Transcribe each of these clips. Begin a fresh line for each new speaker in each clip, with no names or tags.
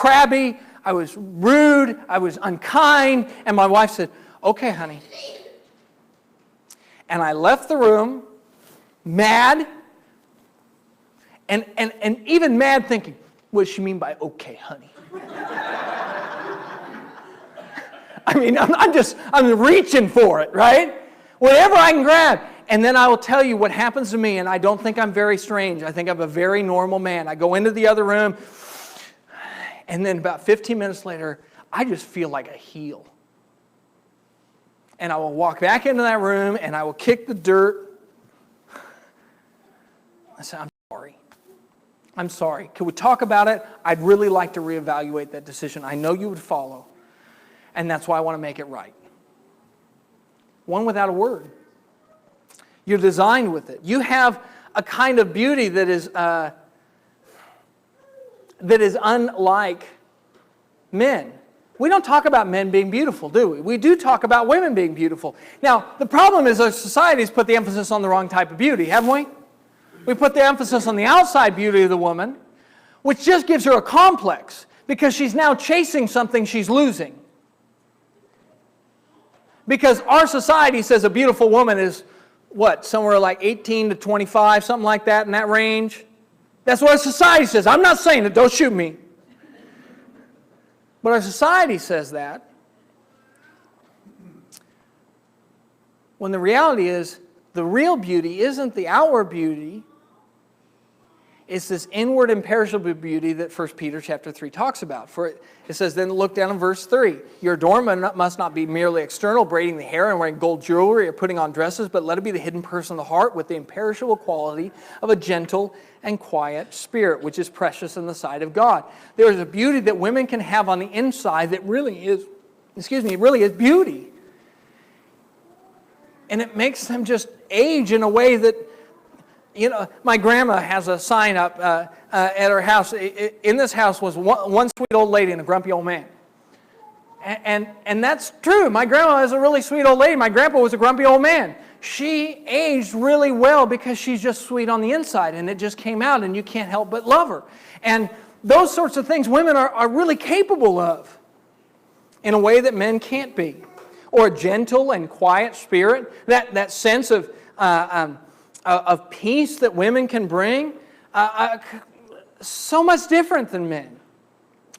crabby, I was rude, I was unkind, and my wife said, "Okay, honey." And I left the room mad, and even mad thinking, what does she mean by "okay, honey"? I mean, I'm reaching for it, right? Whatever I can grab. And then I will tell you what happens to me, and I don't think I'm very strange. I think I'm a very normal man. I go into the other room, and then about 15 minutes later, I just feel like a heel. And I will walk back into that room, and I will kick the dirt. I say, "I'm sorry. I'm sorry. Could we talk about it? I'd really like to reevaluate that decision. I know you would follow. And that's why I want to make it right." One without a word. You're designed with it. You have a kind of beauty that is unlike men. We don't talk about men being beautiful, do we? We do talk about women being beautiful. Now, the problem is our society's put the emphasis on the wrong type of beauty, haven't we? We put the emphasis on the outside beauty of the woman, which just gives her a complex because she's now chasing something she's losing. Because our society says a beautiful woman is, what, somewhere like 18 to 25, something like that, in that range? That's what our society says. I'm not saying it, don't shoot me. But our society says that. When the reality is, the real beauty isn't the outward beauty. It's this inward imperishable beauty that 1 Peter chapter 3 talks about. For it says, then look down in verse 3. Your adornment must not be merely external, braiding the hair and wearing gold jewelry or putting on dresses, but let it be the hidden person of the heart with the imperishable quality of a gentle and quiet spirit, which is precious in the sight of God. There is a beauty that women can have on the inside that really is beauty. And it makes them just age in a way that, you know, my grandma has a sign up at her house. In this house was one sweet old lady and a grumpy old man. And that's true. My grandma is a really sweet old lady. My grandpa was a grumpy old man. She aged really well because she's just sweet on the inside, and it just came out, and you can't help but love her. And those sorts of things women are really capable of in a way that men can't be. Or a gentle and quiet spirit, that sense of peace that women can bring, so much different than men.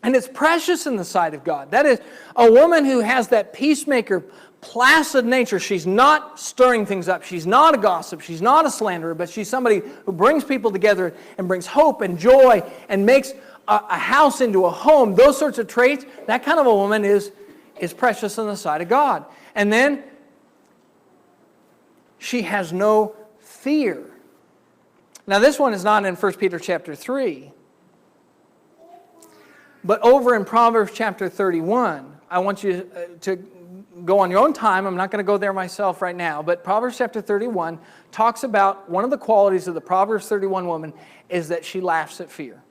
And it's precious in the sight of God. That is, a woman who has that peacemaker, placid nature. She's not stirring things up. She's not a gossip. She's not a slanderer, but she's somebody who brings people together and brings hope and joy and makes a house into a home. Those sorts of traits, that kind of a woman is precious in the sight of God. And then she has no fear. Now this one is not in 1 Peter chapter 3. But over in Proverbs chapter 31, I want you to go on your own time. I'm not going to go there myself right now. But Proverbs chapter 31 talks about one of the qualities of the Proverbs 31 woman is that she laughs at fear.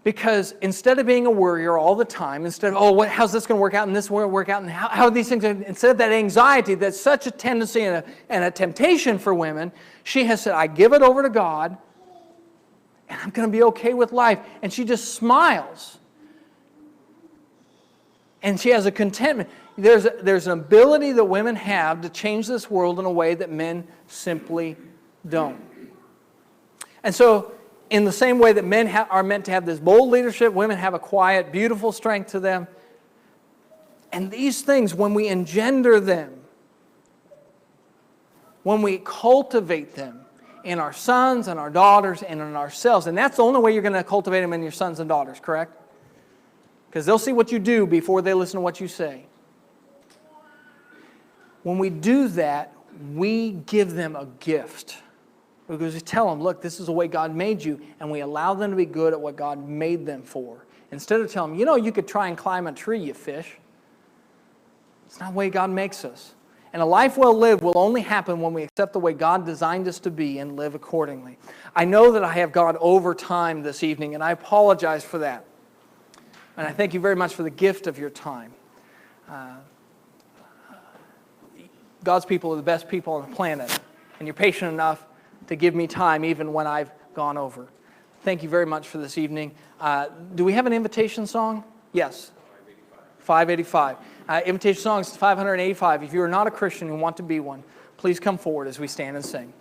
Because instead of being a worrier all the time, instead of, how's this going to work out and this won't work out, and how are these things, instead of that anxiety that's such a tendency and a temptation for women, she has said, I give it over to God, and I'm going to be okay with life. And she just smiles. And she has a contentment. There's an ability that women have to change this world in a way that men simply don't. And so, in the same way that men are meant to have this bold leadership, women have a quiet, beautiful strength to them. And these things, when we engender them, when we cultivate them in our sons and our daughters and in ourselves, and that's the only way you're going to cultivate them in your sons and daughters, correct? Because they'll see what you do before they listen to what you say. When we do that, we give them a gift. Because we tell them, look, this is the way God made you, and we allow them to be good at what God made them for. Instead of telling them, you could try and climb a tree, you fish. It's not the way God makes us. And a life well lived will only happen when we accept the way God designed us to be and live accordingly. I know that I have gone over time this evening, and I apologize for that. And I thank you very much for the gift of your time. God's people are the best people on the planet, and you're patient enough to give me time even when I've gone over. Thank you very much for this evening. Do we have an invitation song? Yes. 585. Invitation song is 585. If you are not a Christian and want to be one, please come forward as we stand and sing.